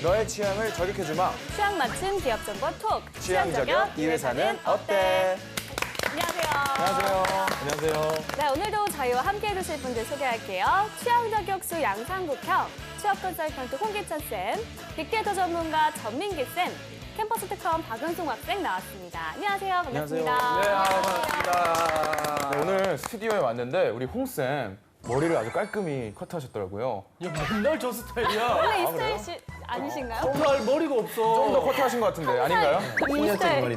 너의 취향을 저격해주마. 취향 맞춤 기업 정보 톡. 취향 저격 이 회사는 어때? 안녕하세요. 안녕하세요. 네, 오늘도 저희와 함께 해주실 분들 소개할게요. 취향 저격수 양상국형, 취업 컨설턴트 홍기찬 쌤, 빅데이터 전문가 전민기 쌤, 캠퍼스 특허원 박은송 학생 나왔습니다. 안녕하세요. 반갑습니다. 반갑습니다. 네, 오늘 스튜디오에 왔는데 우리 홍쌤 머리를 아주 깔끔히 커트하셨더라고요. 야, 맨날 저 스타일이야. 원래 이 스타일 아니신가요? 정말 머리가 없어. 좀 더 커트하신 것 같은데 아닌가요? 이 스타일.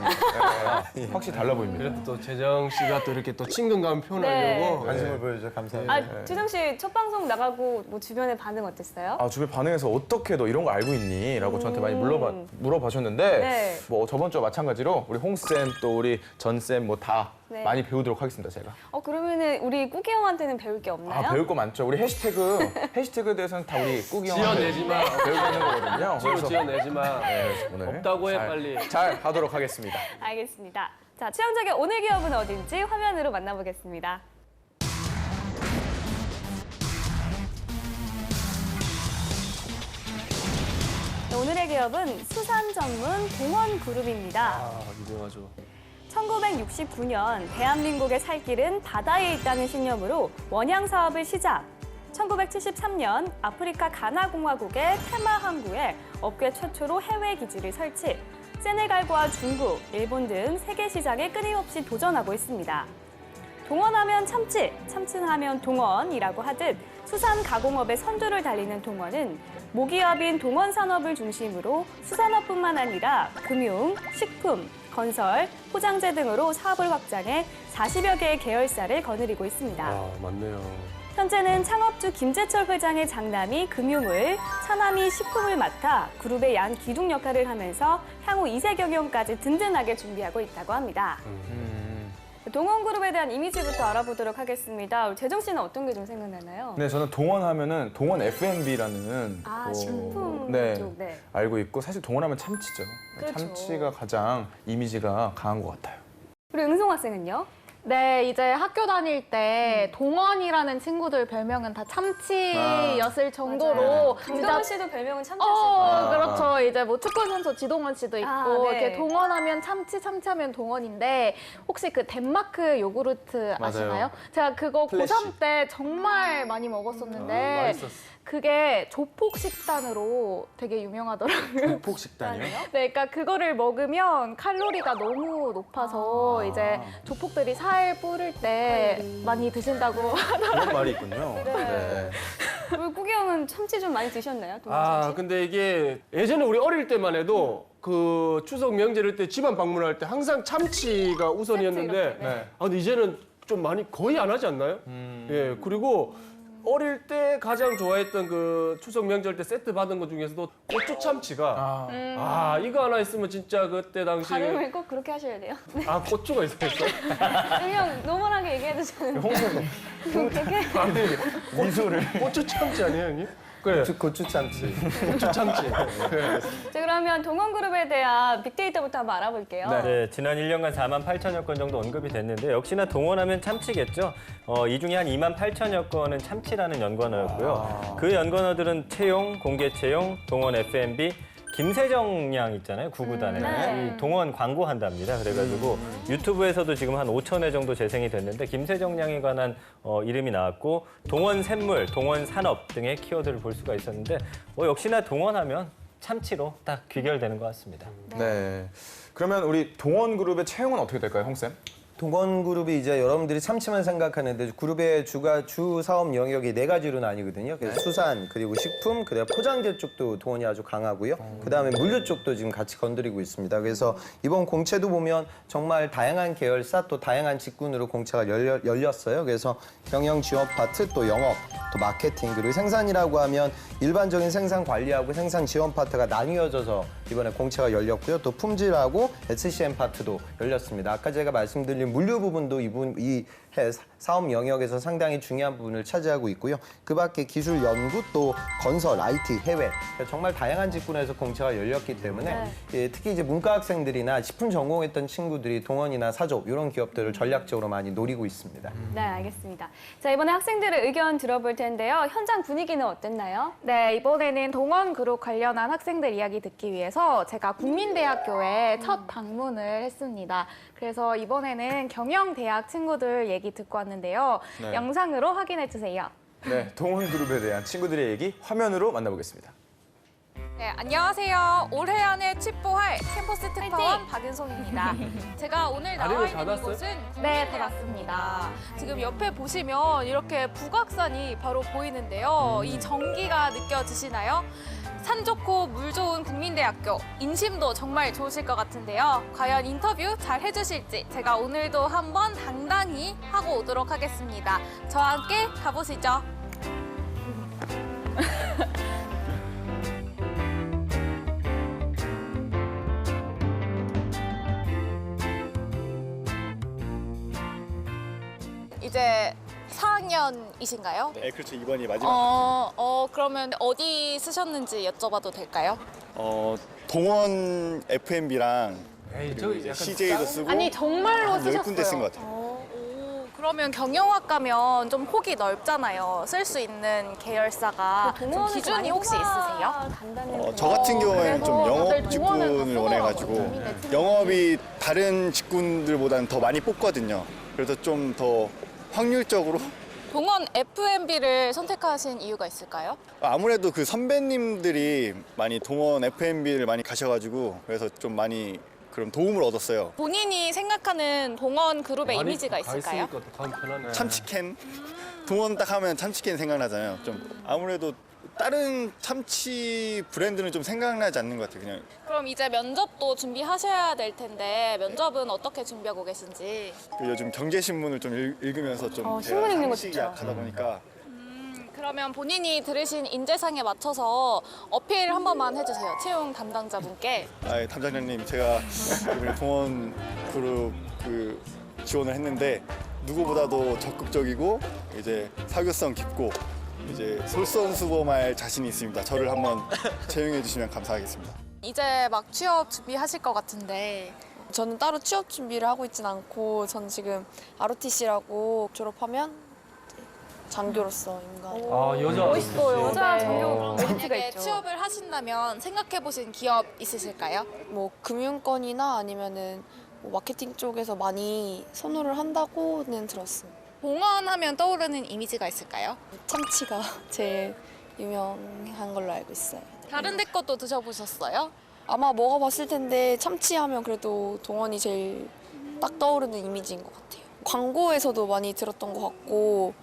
네, 확실히 달라 보입니다. 그래도 또 재정 씨가 또 이렇게 또 친근감 표현하려고 관심을 보여주셔서 감사합니다. 아, 주정 씨 첫 방송 나가고 뭐 주변의 반응 어땠어요? 아, 주변 반응에서 어떻게 너 이런 거 알고 있니? 라고 저한테 많이 물어봐주셨는데 네. 뭐 저번 주와 마찬가지로 우리 홍쌤 또 우리 전쌤 뭐 다 네. 많이 배우도록 하겠습니다, 제가. 그러면은 우리 꾸기 형한테는 배울 게 없나요? 아, 배울 거 많죠. 우리 해시태그에 대해서는 다 우리 꾸기 형한테 지어내지 마. 배우고 있는 거거든요. 뒤로 지어내지 마. 네, 오늘 없다고 해, 잘- 빨리. 잘 하도록 하겠습니다. 알겠습니다. 자, 취향 저격 오늘 기업은 어딘지 화면으로 만나보겠습니다. 네, 오늘의 기업은 수산 전문 동원그룹입니다. 아, 유명하죠. 1969년 대한민국의 살 길은 바다에 있다는 신념으로 원양 사업을 시작. 1973년 아프리카 가나공화국의 테마 항구에 업계 최초로 해외 기지를 설치. 세네갈과 중국, 일본 등 세계 시장에 끊임없이 도전하고 있습니다. 동원하면 참치, 참치하면 동원이라고 하듯 수산 가공업의 선두를 달리는 동원은 모기업인 동원산업을 중심으로 수산업뿐만 아니라 금융, 식품, 건설, 포장재 등으로 사업을 확장해 40여 개의 계열사를 거느리고 있습니다. 아, 맞네요. 현재는 창업주 김재철 회장의 장남이 금융을, 차남이 식품을 맡아 그룹의 양 기둥 역할을 하면서 향후 2세 경영까지 든든하게 준비하고 있다고 합니다. 동원그룹에 대한 이미지부터 알아보도록 하겠습니다. 재정 씨는 어떤 게 좀 생각나나요? 네, 저는 동원하면은 동원 F&B라는 식품 네, 쪽, 네. 알고 있고 사실 동원하면 참치죠. 그렇죠. 참치가 가장 이미지가 강한 것 같아요. 우리 응송 학생은요? 네, 이제 학교 다닐 때 동원이라는 친구들 별명은 다 참치였을 정도로 김동원 씨도 별명은 참치였어요. 그렇죠. 이제 뭐 축구 선수 지동원 씨도 있고 아, 네. 이렇게 동원하면 참치, 참치하면 동원인데 혹시 그 덴마크 요구르트 아시나요? 맞아요. 제가 그거 플래시. 고3 때 정말 많이 먹었었는데 맛있었어. 그게 조폭 식단으로 되게 유명하더라고요. 폭 식단이요? 네, 그러니까 그거를 먹으면 칼로리가 너무 높아서 이제 조폭들이 살 뿌릴 때 많이 드신다고. 그런 말이 있군요. 네. 우리 꾸기 형은 참치 좀 많이 드셨나요? 동원 아, 참치? 근데 이게 예전에 우리 어릴 때만 해도 그 추석 명절일 때 집안 방문할 때 항상 참치가 우선이었는데 세트 이렇게, 네. 아, 근데 이제는 좀 많이 거의 안 하지 않나요? 예, 그리고 어릴 때 가장 좋아했던 그 추석 명절 때 세트 받은 것 중에서도 고추 참치가 이거 하나 있으면 진짜 그때 당시 발음을 꼭 그렇게 하셔야 돼요. 아, 고추가 있었어? 그냥 노멀하게 얘기해도 되는데 홍콩 그렇게 아니, 미소를. 고추 참치 아니에요, 형님? 그래, 고추 참치. 고추 참치. 네. 자, 그러면 동원그룹에 대한 빅데이터부터 한번 알아볼게요. 네. 네, 지난 1년간 4만 8천여 건 정도 언급이 됐는데 역시나 동원하면 참치겠죠. 이 중에 한 2만 8천여 건은 참치라는 연관어였고요. 그 연관어들은 채용, 공개 채용, 동원 F&B, 김세정 양 있잖아요, 구구단에. 네. 이 동원 광고한답니다. 그래가지고 유튜브에서도 지금 한 5천 회 정도 재생이 됐는데 김세정 양에 관한 이름이 나왔고 동원 샘물, 동원 산업 등의 키워드를 볼 수가 있었는데 역시나 동원하면 참치로 딱 귀결되는 것 같습니다. 네. 그러면 우리 동원그룹의 채용은 어떻게 될까요, 홍쌤? 동원그룹이 이제 여러분들이 참치만 생각하는데 그룹의 주 사업 영역이 4가지로 나뉘거든요. 그래서 수산, 그리고 식품, 그리고 포장재 쪽도 동원이 아주 강하고요. 그다음에 물류 쪽도 지금 같이 건드리고 있습니다. 그래서 이번 공채도 보면 정말 다양한 계열사 또 다양한 직군으로 공채가 열렸어요. 그래서 경영 지원 파트, 또 영업, 또 마케팅, 그리고 생산이라고 하면 일반적인 생산 관리하고 생산 지원 파트가 나뉘어져서 이번에 공채가 열렸고요. 또 품질하고 SCM 파트도 열렸습니다. 아까 제가 말씀드린 물류 부분도 이 사업 영역에서 상당히 중요한 부분을 차지하고 있고요. 그 밖에 기술 연구 또 건설, IT, 해외 정말 다양한 직군에서 공채가 열렸기 때문에 예, 특히 이제 문과 학생들이나 식품 전공했던 친구들이 동원이나 사족 이런 기업들을 전략적으로 많이 노리고 있습니다. 네, 알겠습니다. 자, 이번에 학생들의 의견 들어볼 텐데요. 현장 분위기는 어땠나요? 네, 이번에는 동원그룹 관련한 학생들 이야기 듣기 위해서 제가 국민대학교에 첫 방문을 했습니다. 그래서 이번에는 경영대학 친구들 얘기 듣고 왔는데요. 네. 영상으로 확인해 주세요. 네, 동원그룹에 대한 친구들의 얘기 화면으로 만나보겠습니다. 네, 안녕하세요. 올해 안에 취뽀할 캠퍼스 특파원 박윤송입니다. 제가 오늘 나와 다리를 있는 닫았어요? 이곳은 네, 닫았습니다. 지금 옆에 보시면 이렇게 북악산이 바로 보이는데요. 이 전기가 느껴지시나요? 산 좋고 물 좋은 국민대학교, 인심도 정말 좋으실 것 같은데요. 과연 인터뷰 잘 해주실지 제가 오늘도 한번 당당히 하고 오도록 하겠습니다. 저와 함께 가보시죠. 이제 4학년이신가요? 네, 그렇죠. 이번이 마지막. 그러면 어디 쓰셨는지 여쭤봐도 될까요? 동원 F&B랑 에이, 그리고 이제 CJ도 쓰고 아니, 정말로 한 10군데 쓴 것 쓰셨어요. 같아요. 그러면 경영학과면 좀 폭이 넓잖아요. 쓸 수 있는 계열사가 좀 기준이 혹시 있으세요? 저 같은 경우에는 좀 그래서 영업 다들 동원을 직군을 다 원해가지고 쓰더라고요. 영업이 다른 직군들보다는 더 많이 뽑거든요. 그래서 좀 더 확률적으로 동원 F&B를 선택하신 이유가 있을까요? 아무래도 그 선배님들이 많이 동원 F&B를 많이 가셔가지고 그래서 좀 많이 그런 도움을 얻었어요. 본인이 생각하는 동원 그룹의 이미지가 있을까요? 있으니까 더 가면 편하네. 참치캔 동원 딱 하면 참치캔 생각나잖아요. 좀 아무래도 다른 참치 브랜드는 좀 생각나지 않는 것 같아요. 그냥 그럼 이제 면접도 준비하셔야 될 텐데 면접은 어떻게 준비하고 계신지. 그 요즘 경제신문을 좀 읽으면서 좀 신문 읽는 거 상식이 좋죠. 약하다 보니까 그러면 본인이 들으신 인재상에 맞춰서 어필 한 번만 해주세요. 채용 담당자분께. 아, 담당자님 제가 이번에 동원 그룹 그 지원을 했는데 누구보다도 적극적이고 이제 사교성 깊고 이제 솔선수범할 자신이 있습니다. 저를 한번 채용해 주시면 감사하겠습니다. 이제 막 취업 준비하실 것 같은데 저는 따로 취업 준비를 하고 있진 않고 전 지금 ROTC라고 졸업하면 이제 장교로서 인간 아, 여자. 멋있어요. 여자 네. 전교 메리트가 만약에 있죠. 취업을 하신다면 생각해보신 기업 있으실까요? 뭐 금융권이나 아니면은 뭐 마케팅 쪽에서 많이 선호를 한다고는 들었어요. 봉헌하면 떠오르는 이미지가 있을까요? 참치가 제일 유명한 걸로 알고 있어요. 다른 데 것도 드셔보셨어요? 아마 먹어봤을 텐데 참치하면 그래도 동원이 제일 딱 떠오르는 이미지인 것 같아요. 광고에서도 많이 들었던 것 같고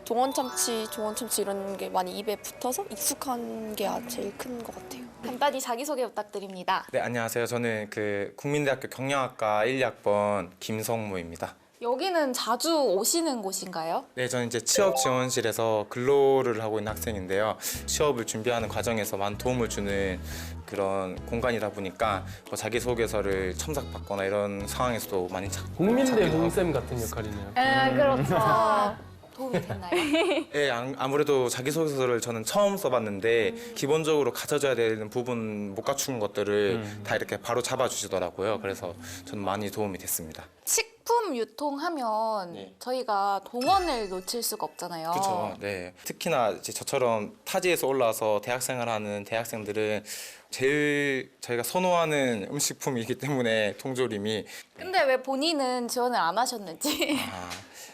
동원 참치, 조원 참치 이런 게 많이 입에 붙어서 익숙한 게 제일 큰 것 같아요. 간단히 자기소개 부탁드립니다. 네, 안녕하세요. 저는 그 국민대학교 경영학과 1학번 김성무입니다. 여기는 자주 오시는 곳인가요? 네, 저는 이제 취업 지원실에서 근로를 하고 있는 학생인데요. 취업을 준비하는 과정에서 많은 도움을 주는 그런 공간이다 보니까 뭐 자기소개서를 첨삭받거나 이런 상황에서도 많이 국민대 홍쌤 같은 역할이네요. 네, 그렇죠. 도움이 됐나요? 네, 아무래도 자기소개서를 저는 처음 써봤는데 기본적으로 갖춰져야 되는 부분 못 갖춘 것들을 다 이렇게 바로 잡아주시더라고요. 그래서 저는 많이 도움이 됐습니다. 식품 유통하면 네. 저희가 동원을 놓칠 수가 없잖아요. 그렇죠. 네. 특히나 이제 저처럼 타지에서 올라와서 대학생을 하는 대학생들은 제일 저희가 선호하는 음식품이기 때문에 통조림이 근데 왜 본인은 지원을 안 하셨는지.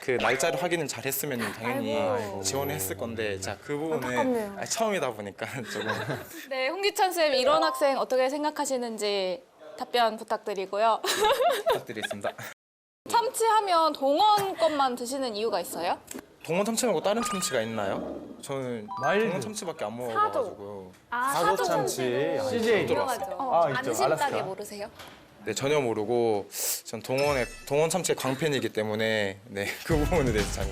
그 날짜를 확인을 잘 했으면 당연히 지원을 했을 건데 자 그 부분은 처음이다 보니까 조금 네, 홍기찬 쌤 이런 학생 어떻게 생각하시는지 답변 부탁드리고요. 부탁드리겠습니다. 참치하면 동원 것만 드시는 이유가 있어요? 동원 참치 말고 다른 참치가 있나요? 저는 마일드. 동원 참치밖에 안 먹어가지고 사조 참치. CJ. 유명하죠. 아, 있죠. 안심따게 알았어요. 모르세요? 네, 전혀 모르고 전 동원 참치의 광팬이기 때문에 네, 그 부분에 대해서 잘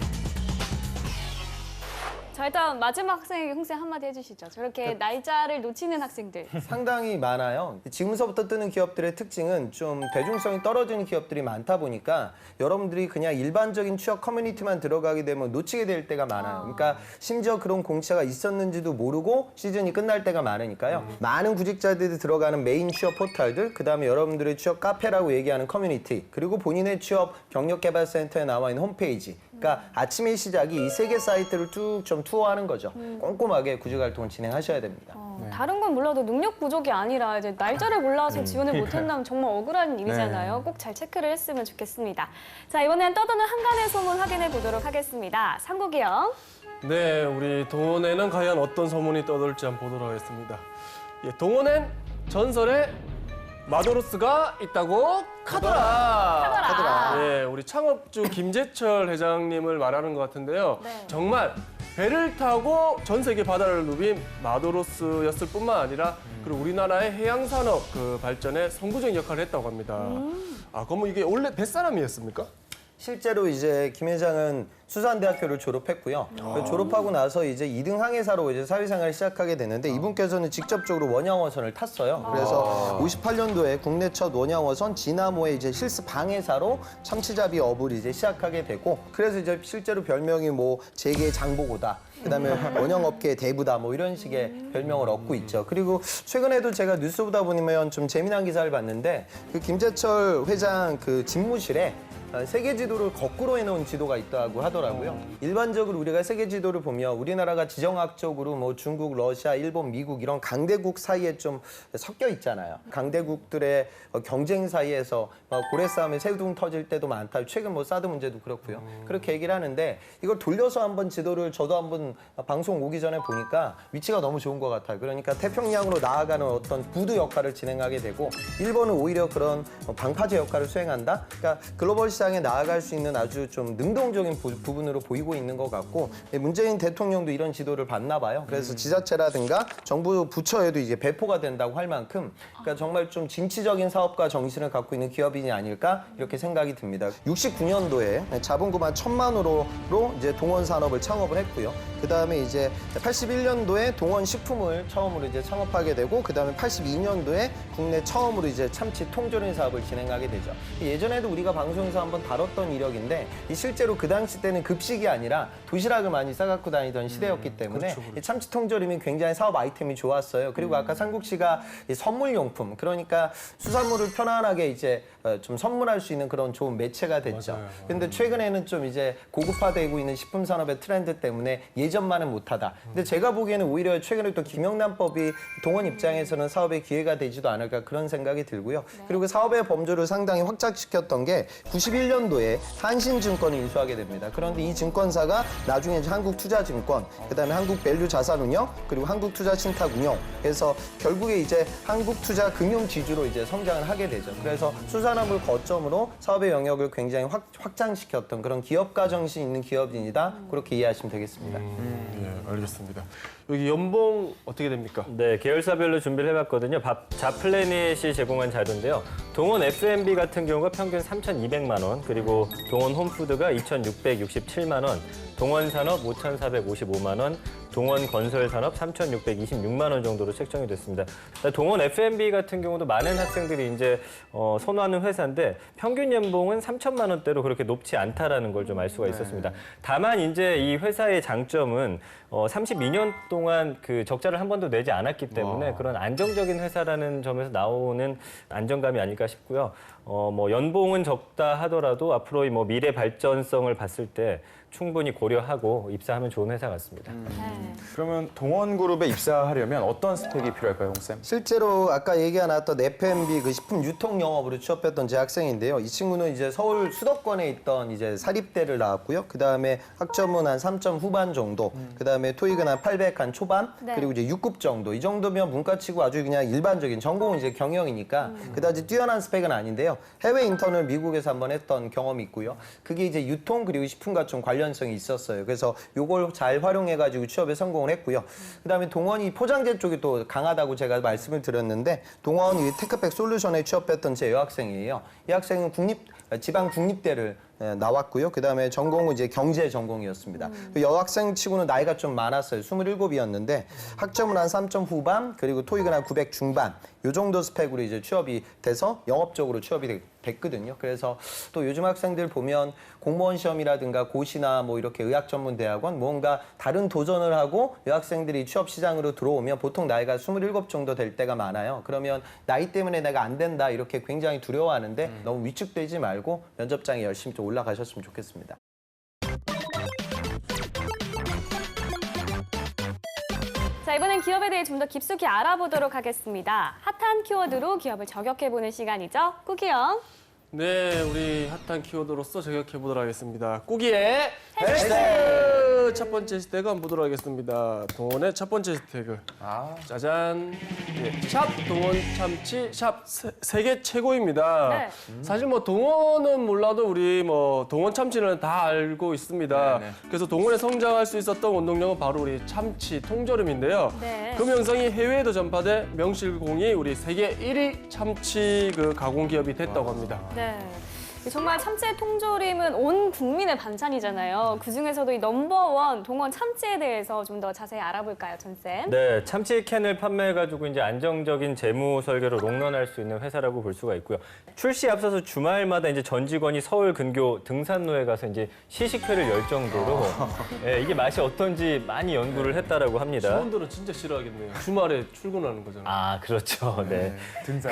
자, 일단 마지막 학생에게 홍쌤 한마디 해주시죠. 저렇게 날짜를 놓치는 학생들. 상당히 많아요. 지금서부터 뜨는 기업들의 특징은 좀 대중성이 떨어지는 기업들이 많다 보니까 여러분들이 그냥 일반적인 취업 커뮤니티만 들어가게 되면 놓치게 될 때가 많아요. 그러니까 심지어 그런 공채가 있었는지도 모르고 시즌이 끝날 때가 많으니까요. 많은 구직자들이 들어가는 메인 취업 포털들, 그다음에 여러분들의 취업 카페라고 얘기하는 커뮤니티, 그리고 본인의 취업 경력개발센터에 나와 있는 홈페이지. 그러니까 아침의 시작이 이 세 개 사이트를 쭉 좀 투어하는 거죠. 꼼꼼하게 구직 활동을 진행하셔야 됩니다. 다른 건 몰라도 능력 부족이 아니라 이제 날짜를 몰라서 지원을 못한다면 정말 억울한 일이잖아요. 꼭 잘 체크를 했으면 좋겠습니다. 자, 이번엔 떠도는 한간의 소문 확인해 보도록 하겠습니다. 상국이 형. 네, 우리 동원에는 과연 어떤 소문이 떠돌지 한번 보도록 하겠습니다. 예, 동원엔 전설의 마도로스가 있다고 카더라. 예, 우리 창업주 김재철 회장님을 말하는 것 같은데요. 정말 배를 타고 전 세계 바다를 누빈 마도로스였을 뿐만 아니라 그리고 우리나라의 해양 산업 그 발전에 선구적인 역할을 했다고 합니다. 아, 그럼 이게 원래 뱃사람이었습니까? 실제로 이제 김 회장은 수산대학교를 졸업했고요. 졸업하고 나서 이제 2등 항해사로 이제 사회생활을 시작하게 되는데 이분께서는 직접적으로 원양어선을 탔어요. 그래서 58년도에 국내 첫 원양어선 지나모의 이제 실습 항해사로 참치잡이 업을 이제 시작하게 되고 그래서 이제 실제로 별명이 뭐 재계의 장보고다. 그다음에 원형업계의 대부다 뭐 이런 식의 별명을 얻고 있죠. 그리고 최근에도 제가 뉴스 보다 보면 좀 재미난 기사를 봤는데 그 김재철 회장 그 집무실에 세계 지도를 거꾸로 해놓은 지도가 있다고 하더라고요. 일반적으로 우리가 세계 지도를 보면 우리나라가 지정학적으로 뭐 중국, 러시아, 일본, 미국 이런 강대국 사이에 좀 섞여 있잖아요. 강대국들의 경쟁 사이에서 고래 싸움에 새우등 터질 때도 많다. 최근 뭐 사드 문제도 그렇고요. 그렇게 얘기를 하는데 이걸 돌려서 한번 지도를 저도 한번 방송 오기 전에 보니까 위치가 너무 좋은 것 같아요. 그러니까 태평양으로 나아가는 어떤 구두 역할을 진행하게 되고 일본은 오히려 그런 방파제 역할을 수행한다. 그러니까 글로벌 시장에 나아갈 수 있는 아주 좀 능동적인 부분으로 보이고 있는 것 같고 문재인 대통령도 이런 지도를 봤나 봐요. 그래서 지자체라든가 정부 부처에도 이제 배포가 된다고 할 만큼 그러니까 정말 좀 진취적인 사업가 정신을 갖고 있는 기업인이 아닐까 이렇게 생각이 듭니다. 69년도에 자본금만 1,000만 원으로 이제 동원 산업을 창업을 했고요. 그다음에 이제 81년도에 동원 식품을 처음으로 이제 창업하게 되고 그다음에 82년도에 국내 처음으로 이제 참치 통조림 사업을 진행하게 되죠. 예전에도 우리가 방송에서 한번 다뤘던 이력인데 실제로 그 당시 때는 급식이 아니라 도시락을 많이 싸갖고 다니던 시대였기 때문에 이 참치 통조림이 굉장히 사업 아이템이 좋았어요. 그리고 아까 상국 씨가 이 선물용품 그러니까 수산물을 편안하게 이제 좀 선물할 수 있는 그런 좋은 매체가 됐죠. 근데 최근에는 좀 이제 고급화되고 있는 식품 산업의 트렌드 때문에 예전만은 못하다. 근데 제가 보기에는 오히려 최근에 또 김영란법이 동원 입장에서는 사업의 기회가 되지도 않을까 그런 생각이 들고요. 그리고 사업의 범주를 상당히 확장시켰던 게 91년도에 한신증권을 인수하게 됩니다. 그런데 이 증권사가 나중에 이제 한국투자증권, 그다음에 한국밸류자산운용, 그리고 한국투자신탁운용. 그래서 결국에 이제 한국투자금융지주로 이제 성장을 하게 되죠. 그래서 수산업을 거점으로 사업의 영역을 굉장히 확장시켰던 그런 기업가 정신 있는 기업인이다. 그렇게 이해하시면 되겠습니다. 네, 알겠습니다. 여기 연봉 어떻게 됩니까? 네, 계열사별로 준비를 해봤거든요. 자플래닛이 제공한 자료인데요. 동원 F&B 같은 경우가 평균 3,200만 원, 그리고 동원 홈푸드가 2,667만 원, 동원 산업 5,455만 원, 동원 건설 산업 3,626만 원 정도로 책정이 됐습니다. 동원 F&B 같은 경우도 많은 학생들이 이제 선호하는 회사인데 평균 연봉은 3천만 원대로 그렇게 높지 않다라는 걸 좀 알 수가 있었습니다. 다만 이제 이 회사의 장점은 32년 동안 그 적자를 한 번도 내지 않았기 때문에 그런 안정적인 회사라는 점에서 나오는 안정감이 아닐까 싶고요. 뭐 연봉은 적다 하더라도 앞으로의 뭐 미래 발전성을 봤을 때 충분히 고려하고 입사하면 좋은 회사 같습니다. 그러면 동원그룹에 입사하려면 어떤 스펙이 필요할까요, 홍쌤? 실제로 아까 얘기가 나왔던 F&B 그 식품 유통 영업으로 취업했던 제 학생인데요. 이 친구는 이제 서울 수도권에 있던 이제 사립대를 나왔고요. 그 다음에 학점은 한 3점 후반 정도. 그 다음에 토익은 한 800 한 초반. 그리고 이제 6급 정도. 이 정도면 문과치고 아주 그냥 일반적인 전공은 이제 경영이니까 그다지 뛰어난 스펙은 아닌데요. 해외 인턴을 미국에서 한번 했던 경험이 있고요. 그게 이제 유통 그리고 식품과 좀 관련성이 있었어요. 그래서 요걸 잘 활용해가지고 취업에 성공을 했고요. 그다음에 동원이 포장재 쪽이 또 강하다고 제가 말씀을 드렸는데 동원이 테크팩 솔루션에 취업했던 제 여학생이에요. 이 학생은 지방 국립대를 나왔고요. 그다음에 전공은 이제 경제 전공이었습니다. 여학생치고는 나이가 좀 많았어요. 27이었는데 학점은 한 3점 후반, 그리고 토익은 한 900 중반. 요 정도 스펙으로 이제 취업이 돼서 영업적으로 취업이 됐거든요. 그래서 또 요즘 학생들 보면 공무원 시험이라든가 고시나 뭐 이렇게 의학 전문 대학원 뭔가 다른 도전을 하고 여학생들이 취업 시장으로 들어오면 보통 나이가 27 정도 될 때가 많아요. 그러면 나이 때문에 내가 안 된다 이렇게 굉장히 두려워하는데 너무 위축되지 말고 면접장에 열심히 좀 올라가셨으면 좋겠습니다. 자, 이번엔 기업에 대해 좀 더 깊숙이 알아보도록 하겠습니다. 핫한 키워드로 기업을 저격해보는 시간이죠. 꾸기영. 네, 우리 핫한 키워드로서 저격해 보도록 하겠습니다. 꾸기의 해시태그! 첫 번째 해시태그 한번 보도록 하겠습니다. 동원의 첫 번째 해시태그. 짜잔. 네, 샵 동원 참치 샵 세계 최고입니다. 네. 사실 뭐 동원은 몰라도 우리 뭐 동원 참치는 다 알고 있습니다. 네. 그래서 동원에 성장할 수 있었던 원동력은 바로 우리 참치 통조림인데요. 네. 그 명성이 해외에도 전파돼 명실공히 우리 세계 1위 참치 그 가공 기업이 됐다고 합니다. 네. 정말 참치의 통조림은 온 국민의 반찬이잖아요. 그중에서도 이 넘버원 동원 참치에 대해서 좀 더 자세히 알아볼까요, 전쌤? 네, 참치 캔을 판매해가지고 이제 안정적인 재무 설계로 롱런할 수 있는 회사라고 볼 수가 있고요. 출시 앞서서 주말마다 이제 전 직원이 서울 근교 등산로에 가서 이제 시식회를 열 정도로 예, 이게 맛이 어떤지 많이 연구를 했다라고 합니다. 직원들은 진짜 싫어하겠네요. 주말에 출근하는 거잖아요. 아, 그렇죠. 네. 등산.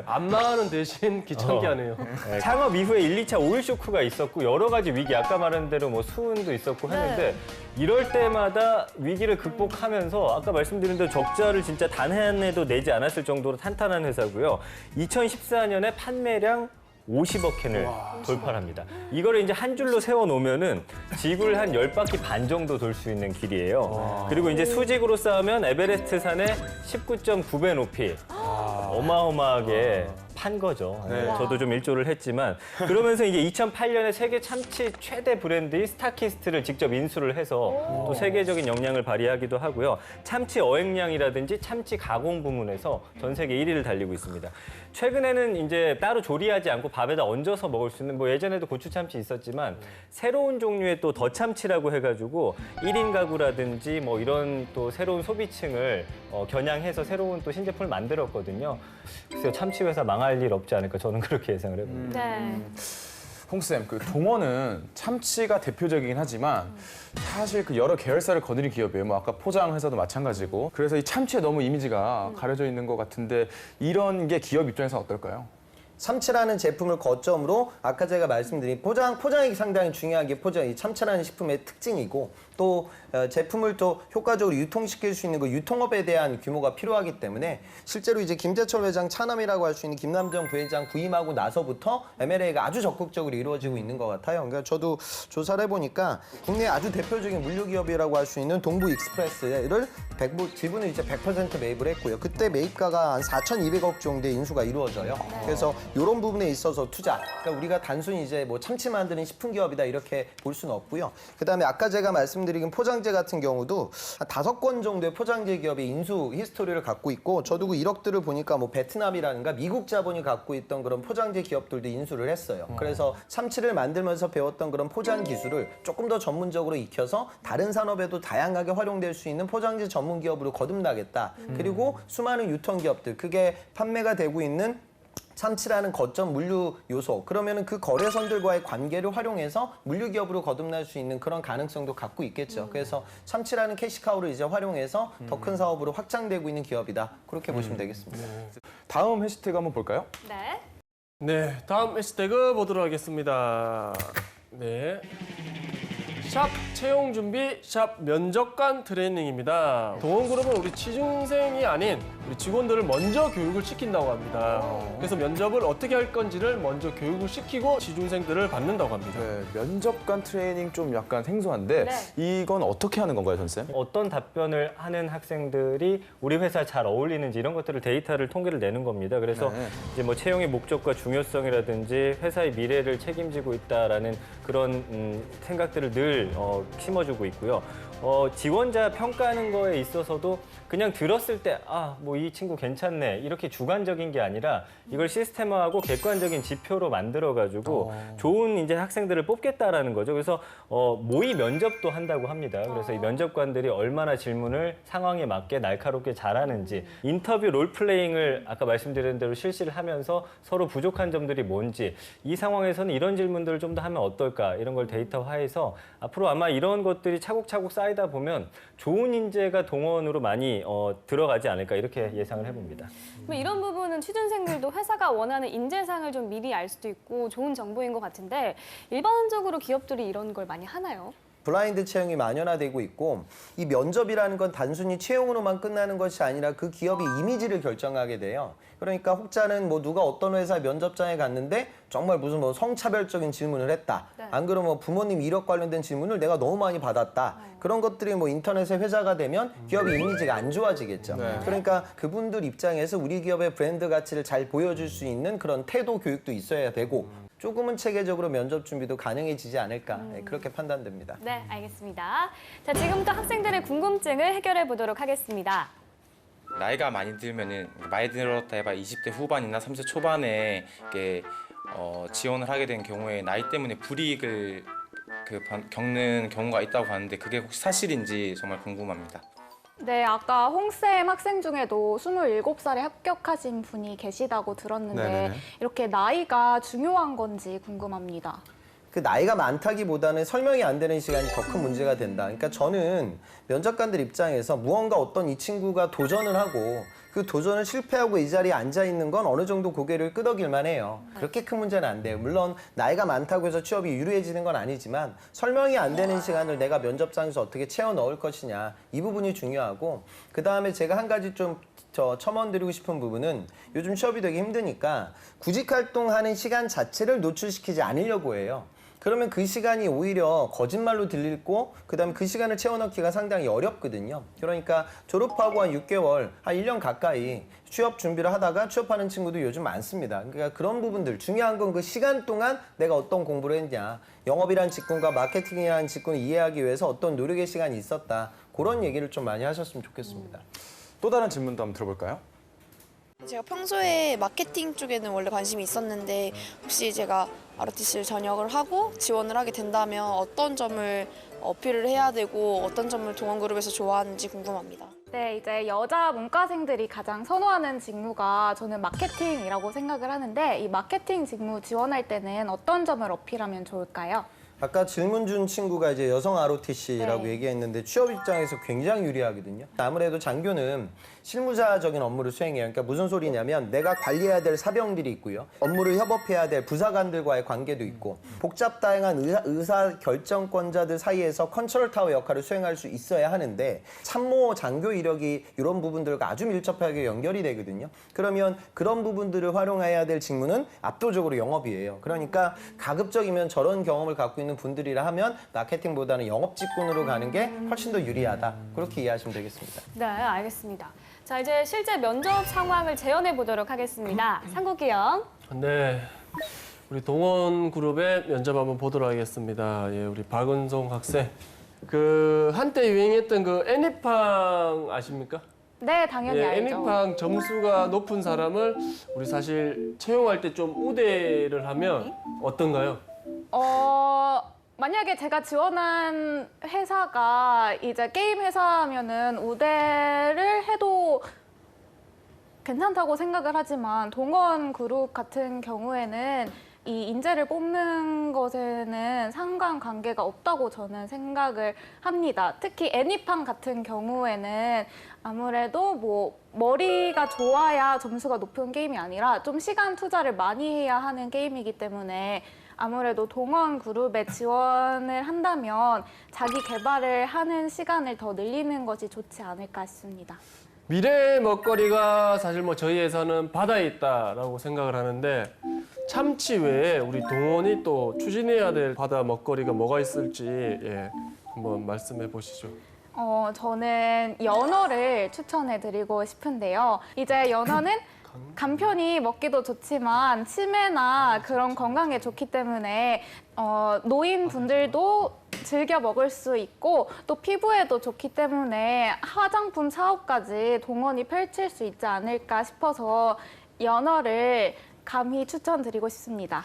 안마하는 대신 귀찮게 하네요. 네, 창업 이후에 1, 2차 오일 쇼크가 있었고 여러 가지 위기, 아까 말한 대로 뭐 수은도 있었고 했는데 이럴 때마다 위기를 극복하면서 아까 말씀드린 대로 적자를 진짜 단 한 해도 내지 않았을 정도로 탄탄한 회사고요. 2014년에 판매량 50억 캔을 돌파합니다. 이거를 이제 한 줄로 세워놓으면은 지구를 한 10바퀴 반 정도 돌 수 있는 길이에요. 그리고 이제 수직으로 쌓으면 에베레스트 산의 19.9배 높이. 어마어마하게 판 거죠. 네. 저도 좀 일조를 했지만 그러면서 이제 2008년에 세계 참치 최대 브랜드인 스타키스트를 직접 인수를 해서 또 세계적인 역량을 발휘하기도 하고요. 참치 어획량이라든지 참치 가공 부문에서 전 세계 1위를 달리고 있습니다. 최근에는 이제 따로 조리하지 않고 밥에다 얹어서 먹을 수 있는 뭐 예전에도 고추 참치 있었지만 새로운 종류의 또 더 참치라고 해가지고 1인 가구라든지 뭐 이런 또 새로운 소비층을 겨냥해서 새로운 또 신제품을 만들었거든요. 그래서 참치 회사 망할 일 없지 않을까 저는 그렇게 예상을 해봅니다. 네. 홍쌤, 그 동원은 참치가 대표적이긴 하지만 사실 그 여러 계열사를 거느린 기업이에요. 뭐 아까 포장 회사도 마찬가지고. 그래서 이 참치에 너무 이미지가 가려져 있는 것 같은데 이런 게 기업 입장에서 어떨까요? 참치라는 제품을 거점으로 아까 제가 말씀드린 포장이 상당히 중요한 게 이 참치라는 식품의 특징이고 또 제품을 또 효과적으로 유통시킬 수 있는 그 유통업에 대한 규모가 필요하기 때문에 실제로 이제 김재철 회장 차남이라고 할 수 있는 김남정 부회장 부임하고 나서부터 M&A가 아주 적극적으로 이루어지고 있는 것 같아요. 그러니까 저도 조사를 해보니까 국내 아주 대표적인 물류기업이라고 할 수 있는 동부 익스프레스를 지분을 이제 100% 매입을 했고요. 그때 매입가가 한 4,200억 정도의 인수가 이루어져요. 그래서 이런 부분에 있어서 투자. 그러니까 우리가 단순히 이제 뭐 참치 만드는 식품기업이다 이렇게 볼 수는 없고요. 그다음에 아까 제가 말씀드린 포장재 같은 경우도 한 5건 정도의 포장재 기업의 인수 히스토리를 갖고 있고 저도 그 이력들을 보니까 뭐 베트남이라든가 미국 자본이 갖고 있던 그런 포장재 기업들도 인수를 했어요. 그래서 참치를 만들면서 배웠던 그런 포장 기술을 조금 더 전문적으로 익혀서 다른 산업에도 다양하게 활용될 수 있는 포장재 전문 기업으로 거듭나겠다. 그리고 수많은 유통 기업들, 그게 판매가 되고 있는 참치라는 거점 물류 요소, 그러면은 그 거래선들과의 관계를 활용해서 물류 기업으로 거듭날 수 있는 그런 가능성도 갖고 있겠죠. 그래서 참치라는 캐시카우를 이제 활용해서 더 큰 사업으로 확장되고 있는 기업이다. 그렇게 보시면 되겠습니다. 다음 해시태그 한번 볼까요? 네. 네, 다음 해시태그 보도록 하겠습니다. 네. 샵 채용 준비, 샵 면접관 트레이닝입니다. 동원그룹은 우리 취준생이 아닌 우리 직원들을 먼저 교육을 시킨다고 합니다. 그래서 면접을 어떻게 할 건지를 먼저 교육을 시키고 취준생들을 받는다고 합니다. 네, 면접관 트레이닝 좀 약간 생소한데 이건 어떻게 하는 건가요, 전쌤? 어떤 답변을 하는 학생들이 우리 회사에 잘 어울리는지 이런 것들을 데이터를 통계를 내는 겁니다. 그래서 이제 뭐 채용의 목적과 중요성이라든지 회사의 미래를 책임지고 있다라는 그런 생각들을 늘 심어주고 있고요. 지원자 평가하는 거에 있어서도 그냥 들었을 때 뭐 이 친구 괜찮네 이렇게 주관적인 게 아니라 이걸 시스템화하고 객관적인 지표로 만들어가지고 좋은 이제 학생들을 뽑겠다라는 거죠. 그래서 모의 면접도 한다고 합니다. 그래서 이 면접관들이 얼마나 질문을 상황에 맞게 날카롭게 잘하는지 인터뷰 롤플레잉을 아까 말씀드린 대로 실시를 하면서 서로 부족한 점들이 뭔지 이 상황에서는 이런 질문들을 좀 더 하면 어떨까 이런 걸 데이터화해서 앞으로 아마 이런 것들이 차곡차곡 쌓이다 보면 좋은 인재가 동원으로 많이 들어가지 않을까 이렇게 예상을 해봅니다. 뭐 이런 부분은 취준생들도 회사가 원하는 인재상을 좀 미리 알 수도 있고 좋은 정보인 것 같은데 일반적으로 기업들이 이런 걸 많이 하나요? 블라인드 채용이 만연화되고 있고 이 면접이라는 건 단순히 채용으로만 끝나는 것이 아니라 그 기업의 이미지를 결정하게 돼요. 그러니까 혹자는 뭐 누가 어떤 회사 면접장에 갔는데 정말 무슨 뭐 성차별적인 질문을 했다. 네. 안 그러면 뭐 부모님 이력 관련된 질문을 내가 너무 많이 받았다. 그런 것들이 뭐 인터넷에 회자가 되면 기업의 이미지가 안 좋아지겠죠. 그러니까 그분들 입장에서 우리 기업의 브랜드 가치를 잘 보여줄 수 있는 그런 태도 교육도 있어야 되고 조금은 체계적으로 면접 준비도 가능해지지 않을까 그렇게 판단됩니다. 네, 알겠습니다. 자, 지금부터 학생들의 궁금증을 해결해 보도록 하겠습니다. 나이가 많이 들었다 해봐 20대 후반이나 30대 초반에 이렇게 지원을 하게 된 경우에 나이 때문에 불이익을 겪는 경우가 있다고 하는데 그게 혹시 사실인지 정말 궁금합니다. 네, 아까 홍쌤 학생 중에도 27살에 합격하신 분이 계시다고 들었는데 네네네. 이렇게 나이가 중요한 건지 궁금합니다. 그 나이가 많다기보다는 설명이 안 되는 시간이 더 큰 문제가 된다. 그러니까 저는 면접관들 입장에서 무언가 어떤 이 친구가 도전을 하고 그 도전을 실패하고 이 자리에 앉아 있는 건 어느 정도 고개를 끄덕일만 해요. 그렇게 큰 문제는 안 돼요. 물론 나이가 많다고 해서 취업이 유리해지는 건 아니지만 설명이 안 되는 시간을 내가 면접장에서 어떻게 채워 넣을 것이냐 이 부분이 중요하고 그다음에 제가 한 가지 좀 첨언드리고 싶은 부분은 요즘 취업이 되게 힘드니까 구직 활동하는 시간 자체를 노출시키지 않으려고 해요. 그러면 그 시간이 오히려 거짓말로 들리고 그다음에 그 시간을 채워넣기가 상당히 어렵거든요. 그러니까 졸업하고 한 6개월, 한 1년 가까이 취업 준비를 하다가 취업하는 친구도 요즘 많습니다. 그러니까 그런 부분들 중요한 건 그 시간 동안 내가 어떤 공부를 했냐. 영업이란 직군과 마케팅이라는 직군을 이해하기 위해서 어떤 노력의 시간이 있었다. 그런 얘기를 좀 많이 하셨으면 좋겠습니다. 또 다른 질문도 한번 들어볼까요? 제가 평소에 마케팅 쪽에는 원래 관심이 있었는데 혹시 제가 ROTC를 전역을 하고 지원을 하게 된다면 어떤 점을 어필을 해야 되고 어떤 점을 동원그룹에서 좋아하는지 궁금합니다. 네, 이제 여자 문과생들이 가장 선호하는 직무가 저는 마케팅이라고 생각을 하는데 이 마케팅 직무 지원할 때는 어떤 점을 어필하면 좋을까요? 아까 질문 준 친구가 이제 여성 ROTC라고 네. 얘기했는데 취업 입장에서 굉장히 유리하거든요. 아무래도 장교는 실무자적인 업무를 수행해요. 그러니까 무슨 소리냐면 내가 관리해야 될 사병들이 있고요. 업무를 협업해야 될 부사관들과의 관계도 있고 복잡 다양한 의사 결정권자들 사이에서 컨트롤 타워 역할을 수행할 수 있어야 하는데 참모 장교 이력이 이런 부분들과 아주 밀접하게 연결이 되거든요. 그러면 그런 부분들을 활용해야 될 직무는 압도적으로 영업이에요. 그러니까 가급적이면 저런 경험을 갖고 있는 분들이라 하면 마케팅보다는 영업 직군으로 가는 게 훨씬 더 유리하다. 그렇게 이해하시면 되겠습니다. 네, 알겠습니다. 자, 이제 실제 면접 상황을 재현해 보도록 하겠습니다. 상국이 형. 네, 우리 동원그룹의 면접 한번 보도록 하겠습니다. 예, 우리 박은송 학생. 그 한때 유행했던 그 애니팡 아십니까? 네, 당연히 예, 알죠. 애니팡 점수가 높은 사람을 우리 사실 채용할 때 좀 우대를 하면 어떤가요? 만약에 제가 지원한 회사가 이제 게임 회사면은 우대를 해도 괜찮다고 생각을 하지만 동원그룹 같은 경우에는 이 인재를 뽑는 것에는 상관관계가 없다고 저는 생각을 합니다. 특히 애니팡 같은 경우에는 아무래도 뭐 머리가 좋아야 점수가 높은 게임이 아니라 좀 시간 투자를 많이 해야 하는 게임이기 때문에 아무래도 동원그룹에 지원을 한다면 자기 개발을 하는 시간을 더 늘리는 것이 좋지 않을까 싶습니다. 미래의 먹거리가 사실 뭐 저희 회사는 바다에 있다라고 생각을 하는데 참치 외에 우리 동원이 또 추진해야 될 바다 먹거리가 뭐가 있을지 한번 말씀해 보시죠. 저는 연어를 추천해드리고 싶은데요. 이제 연어는 간편히 먹기도 좋지만 치매나 그런 건강에 좋기 때문에 노인분들도 즐겨 먹을 수 있고 또 피부에도 좋기 때문에 화장품 사업까지 동원이 펼칠 수 있지 않을까 싶어서 연어를 감히 추천드리고 싶습니다.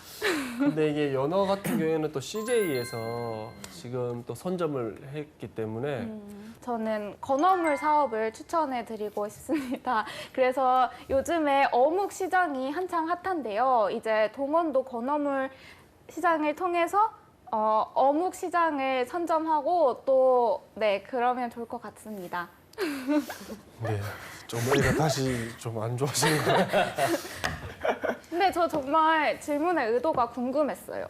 근데 이게 연어 같은 경우에는 또 CJ에서 지금 또 선점을 했기 때문에 저는 건어물 사업을 추천해드리고 싶습니다. 그래서 요즘에 어묵 시장이 한창 핫한데요. 이제 동원도 건어물 시장을 통해서 어묵 시장을 선점하고 또 네, 그러면 좋을 것 같습니다. 네, 좀 머리가 다시 좀 안 좋아지는 것 같아요. 근데 저 정말 질문의 의도가 궁금했어요.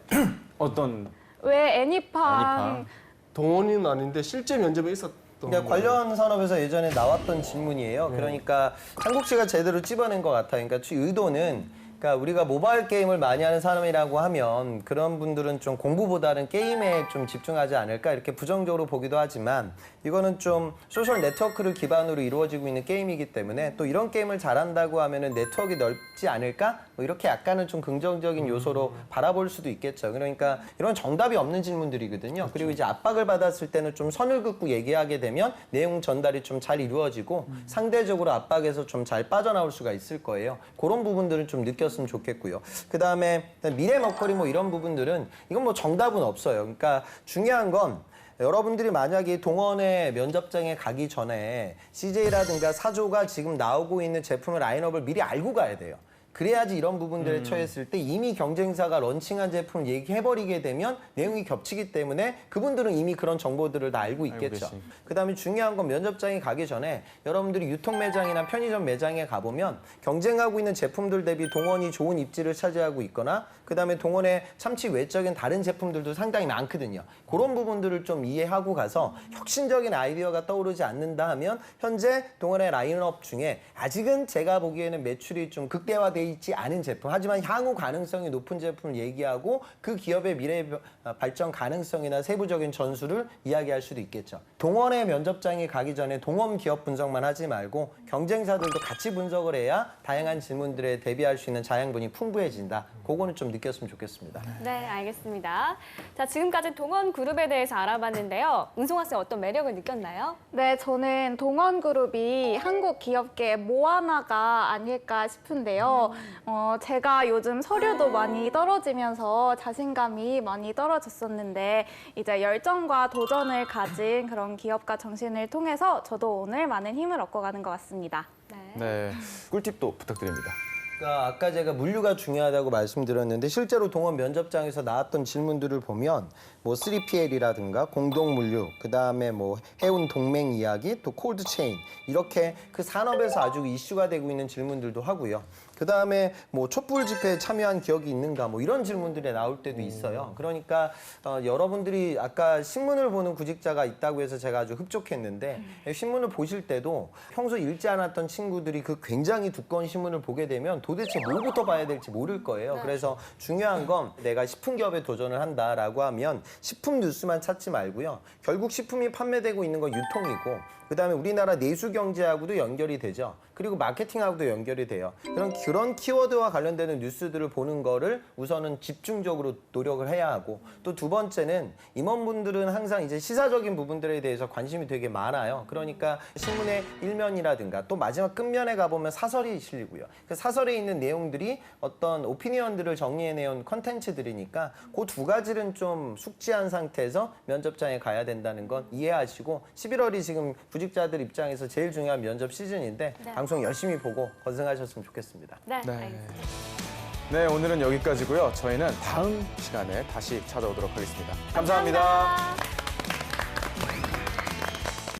어떤 왜 애니팡 애니팡. 동원이는 아닌데 실제 면접에 있었던 그러니까 관련 산업에서 예전에 나왔던 질문이에요. 그러니까 한국 씨가 제대로 찝어낸 것 같아요. 그러니까 의도는 그러니까 우리가 모바일 게임을 많이 하는 사람이라고 하면 그런 분들은 좀 공부보다는 게임에 좀 집중하지 않을까 이렇게 부정적으로 보기도 하지만 이거는 좀 소셜 네트워크를 기반으로 이루어지고 있는 게임이기 때문에 또 이런 게임을 잘한다고 하면은 네트워크가 넓지 않을까? 뭐 이렇게 약간은 좀 긍정적인 요소로 바라볼 수도 있겠죠. 그러니까 이런 정답이 없는 질문들이거든요. 그리고 이제 압박을 받았을 때는 좀 선을 긋고 얘기하게 되면 내용 전달이 좀 잘 이루어지고 상대적으로 압박에서 좀 잘 빠져나올 수가 있을 거예요. 그런 부분들은 좀 느꼈으면 좋겠고요. 그다음에 미래 먹거리 뭐 이런 부분들은 이건 뭐 정답은 없어요. 그러니까 중요한 건 여러분들이 만약에 동원의 면접장에 가기 전에 CJ라든가 사조가 지금 나오고 있는 제품의 라인업을 미리 알고 가야 돼요. 그래야지 이런 부분들에 처했을 때 이미 경쟁사가 런칭한 제품을 얘기해버리게 되면 내용이 겹치기 때문에 그분들은 이미 그런 정보들을 다 알고 있겠죠. 그다음에 중요한 건 면접장에 가기 전에 여러분들이 유통 매장이나 편의점 매장에 가보면 경쟁하고 있는 제품들 대비 동원이 좋은 입지를 차지하고 있거나 그다음에 동원의 참치 외적인 다른 제품들도 상당히 많거든요. 그런 부분들을 좀 이해하고 가서 혁신적인 아이디어가 떠오르지 않는다 하면 현재 동원의 라인업 중에 아직은 제가 보기에는 매출이 좀 극대화돼 있지 않은 제품 하지만 향후 가능성이 높은 제품을 얘기하고 그 기업의 미래 발전 가능성이나 세부적인 전술을 이야기할 수도 있겠죠. 동원의 면접장에 가기 전에 동원 기업 분석만 하지 말고 경쟁사들도 같이 분석을 해야 다양한 질문들에 대비할 수 있는 자양분이 풍부해진다. 그거는 좀 느꼈으면 좋겠습니다. 네, 알겠습니다. 자, 지금까지 동원 그룹에 대해서 알아봤는데요. 은송아 씨 어떤 매력을 느꼈나요? 네, 저는 동원그룹이 한국 기업계 모아나가 아닐까 싶은데요. 제가 요즘 서류도 많이 떨어지면서 자신감이 많이 떨어졌었는데 이제 열정과 도전을 가진 그런 기업가 정신을 통해서 저도 오늘 많은 힘을 얻고 가는 것 같습니다. 네, 꿀팁도 부탁드립니다. 그러니까 아까 제가 물류가 중요하다고 말씀드렸는데 실제로 동원 면접장에서 나왔던 질문들을 보면 뭐 3PL이라든가 공동 물류, 그다음에 뭐 해운 동맹 이야기, 또 콜드 체인 이렇게 그 산업에서 아주 이슈가 되고 있는 질문들도 하고요. 그다음에 뭐 촛불 집회에 참여한 기억이 있는가 뭐 이런 질문들이 나올 때도 있어요. 그러니까 여러분들이 아까 신문을 보는 구직자가 있다고 해서 제가 아주 흡족했는데 신문을 보실 때도 평소 읽지 않았던 친구들이 그 굉장히 두꺼운 신문을 보게 되면 도대체 뭘부터 봐야 될지 모를 거예요. 그래서 중요한 건 내가 식품 기업에 도전을 한다라고 하면 식품 뉴스만 찾지 말고요. 결국 식품이 판매되고 있는 건 유통이고 그다음에 우리나라 내수 경제하고도 연결이 되죠. 그리고 마케팅하고도 연결이 돼요. 그런 키워드와 관련되는 뉴스들을 보는 거를 우선은 집중적으로 노력을 해야 하고 또 두 번째는 임원분들은 항상 이제 시사적인 부분들에 대해서 관심이 되게 많아요. 그러니까 신문의 일면이라든가 또 마지막 끝면에 가보면 사설이 실리고요. 그 사설에 있는 내용들이 어떤 오피니언들을 정리해내온 컨텐츠들이니까 그 두 가지는 좀 숙지한 상태에서 면접장에 가야 된다는 건 이해하시고 11월이 지금 구직자들 입장에서 제일 중요한 면접 시즌인데 방송 열심히 보고 건승하셨으면 좋겠습니다. 네, 알겠습니다. 네, 오늘은 여기까지고요. 저희는 다음 시간에 다시 찾아오도록 하겠습니다. 감사합니다.